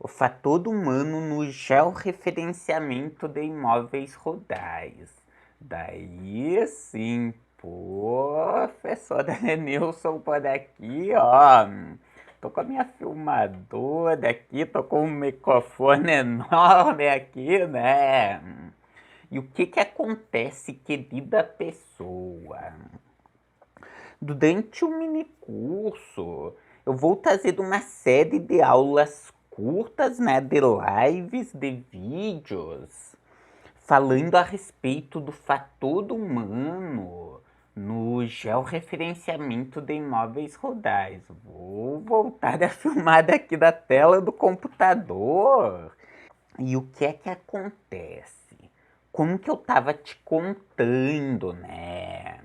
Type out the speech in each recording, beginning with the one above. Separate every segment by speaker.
Speaker 1: o fator humano no georreferenciamento de imóveis rurais. Daí sim, professora Nilson por aqui, ó. Tô com a minha filmadora aqui, tô com um microfone enorme aqui, né? E o que acontece, querida pessoa? Durante o minicurso, eu vou trazer uma série de aulas curtas, né, de lives, de vídeos, falando a respeito do fator humano no georreferenciamento de imóveis rurais. Vou voltar a filmar daqui da tela do computador. E o que acontece? Como que eu tava te contando, né?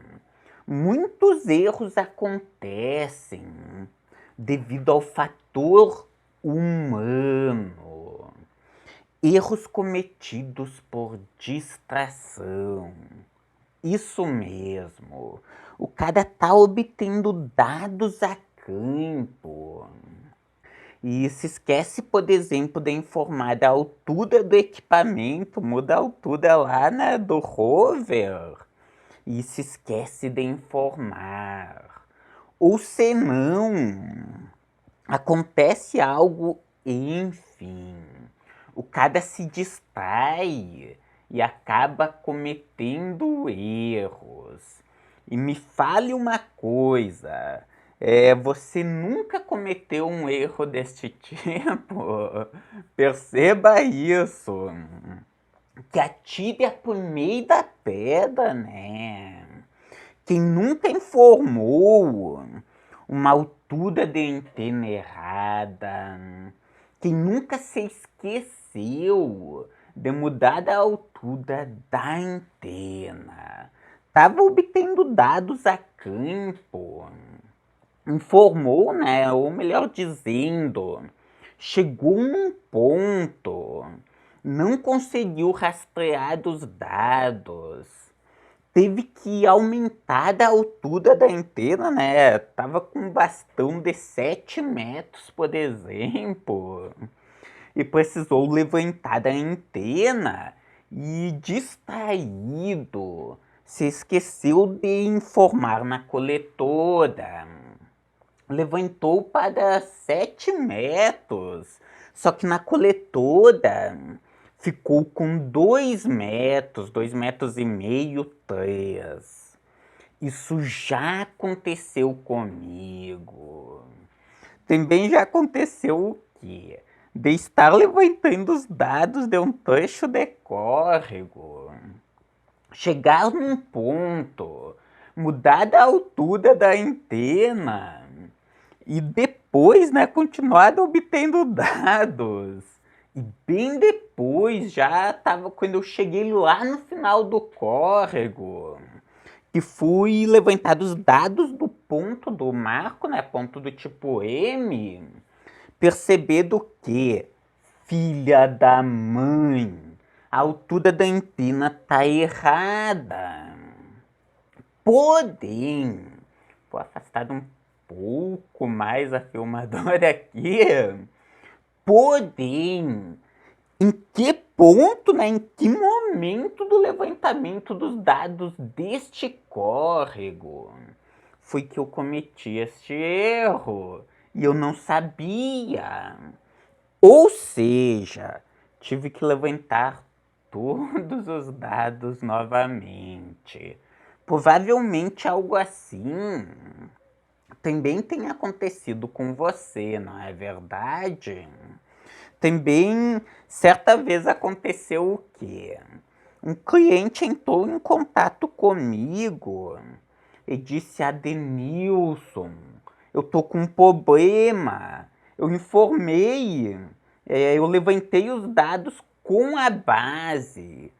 Speaker 1: Muitos erros acontecem devido ao fator humano. Erros cometidos por distração. Isso mesmo. O cara tá obtendo dados a campo. E se esquece, por exemplo, de informar a altura do equipamento, muda a altura lá, né, do rover. E se esquece de informar. Ou senão, acontece algo, enfim, o cara se distrai e acaba cometendo erros. E me fale uma coisa, você nunca cometeu um erro deste tipo? Perceba isso. Que atire a primeira pedra, né? Quem nunca informou uma altura de antena errada, quem nunca se esqueceu de mudar a altura da antena, estava obtendo dados a campo, informou, né, ou melhor dizendo, chegou num ponto, não conseguiu rastrear os dados, teve que aumentar a altura da antena, né? Tava com um bastão de 7 metros, por exemplo, e precisou levantar a antena e, distraído, se esqueceu de informar na coletora. Levantou para 7 metros, só que na coletora ficou com 2 metros, 2,5 metros, 3. Isso já aconteceu comigo. Também já aconteceu o quê? De estar levantando os dados de um trecho de córrego, chegar num ponto, mudar a altura da antena e depois, né, continuar obtendo dados. E bem depois, já estava quando eu cheguei lá no final do córrego, que fui levantar os dados do ponto do marco, né, ponto do tipo M, percebendo que, filha da mãe, a altura da antena tá errada. Porém, vou afastar um pouco mais a filmadora aqui. Porém, em que ponto, né, em que momento do levantamento dos dados deste córrego foi que eu cometi este erro? E eu não sabia. Ou seja, tive que levantar todos os dados novamente. Provavelmente algo assim também tem acontecido com você, não é verdade? Também, certa vez aconteceu o quê? Um cliente entrou em contato comigo e disse: Adenilson, eu tô com um problema. Eu informei, eu levantei os dados com a base,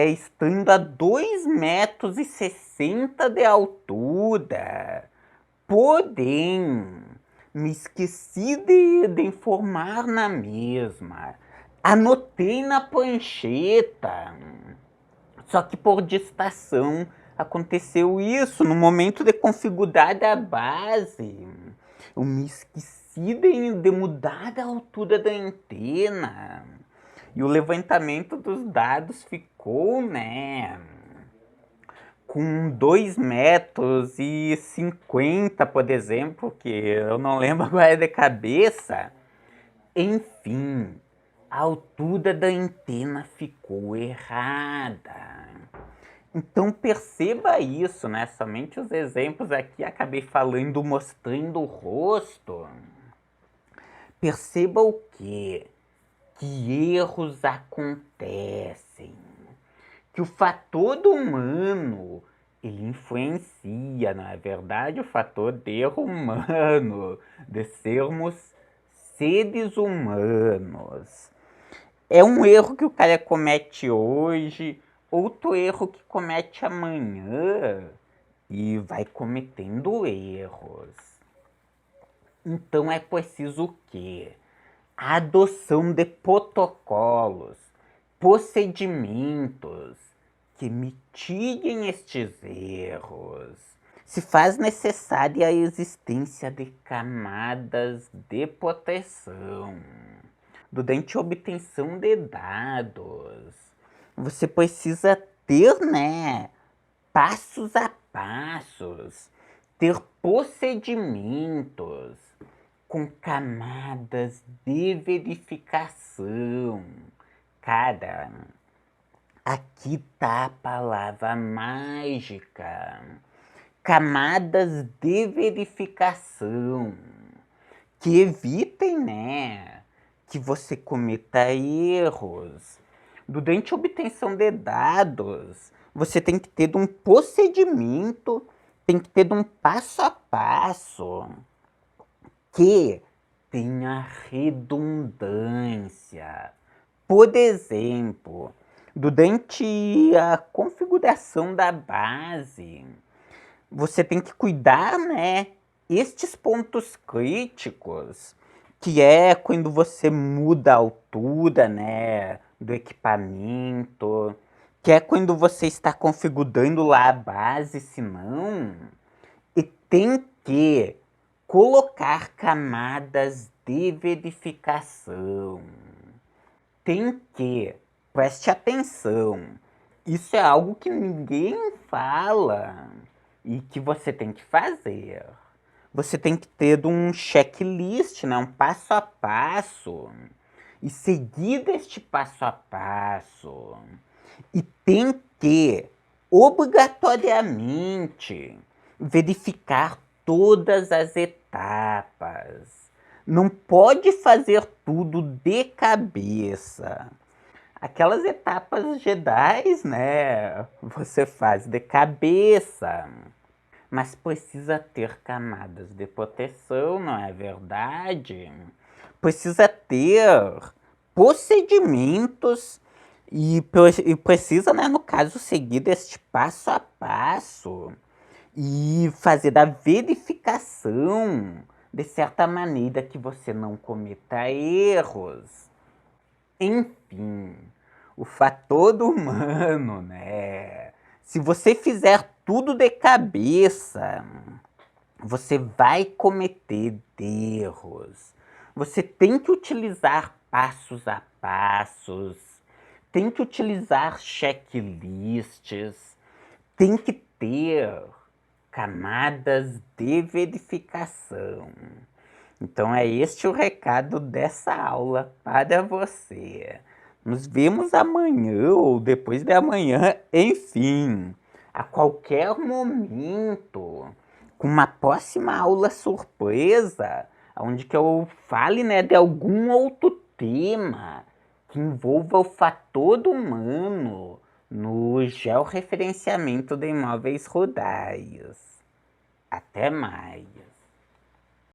Speaker 1: estando a 2,60 metros de altura. Porém, me esqueci de informar na mesma. Anotei na prancheta. Só que por distração aconteceu isso no momento de configurar a base. Eu me esqueci decidem de mudar a altura da antena. E o levantamento dos dados ficou, né, com 2,50 m, por exemplo, que eu não lembro agora de cabeça. Enfim, a altura da antena ficou errada. Então perceba isso, né? Somente os exemplos aqui acabei falando, mostrando o rosto. Perceba o quê? Que erros acontecem. Que o fator do humano, ele influencia, não é verdade? O fator de erro humano, de sermos seres humanos. É um erro que o cara comete hoje, outro erro que comete amanhã, e vai cometendo erros. Então é preciso o quê? A adoção de protocolos, procedimentos que mitiguem estes erros. Se faz necessária a existência de camadas de proteção durante a obtenção de dados. Você precisa ter, né, passos a passos, ter procedimentos com camadas de verificação. Cara, aqui tá a palavra mágica. Camadas de verificação que evitem, né, que você cometa erros. Durante a obtenção de dados, você tem que ter um procedimento, tem que ter um passo a passo que tenha redundância. Por exemplo, durante a configuração da base, você tem que cuidar, né, estes pontos críticos, que é quando você muda a altura, né, do equipamento, que é quando você está configurando lá a base, se não, e tem que colocar camadas de verificação. Tem que, preste atenção, isso é algo que ninguém fala e que você tem que fazer. Você tem que ter um checklist, né? Um passo a passo. E seguir este passo a passo. E tem que, obrigatoriamente, verificar todas as etapas. Não pode fazer tudo de cabeça. Aquelas etapas Jedi, né? Você faz de cabeça. Mas precisa ter camadas de proteção, não é verdade? Precisa ter procedimentos e precisa, né, no caso, seguir este passo a passo e fazer a verificação de certa maneira que você não cometa erros. Enfim, o fator do humano, né? Se você fizer tudo de cabeça, você vai cometer erros. Você tem que utilizar passos a passos, tem que utilizar checklists, tem que ter camadas de verificação. Então é este o recado dessa aula para você. Nos vemos amanhã ou depois de amanhã, enfim, a qualquer momento, com uma próxima aula surpresa, onde que eu fale, né, de algum outro tema que envolva o fator humano no georreferenciamento de imóveis rurais. Até mais!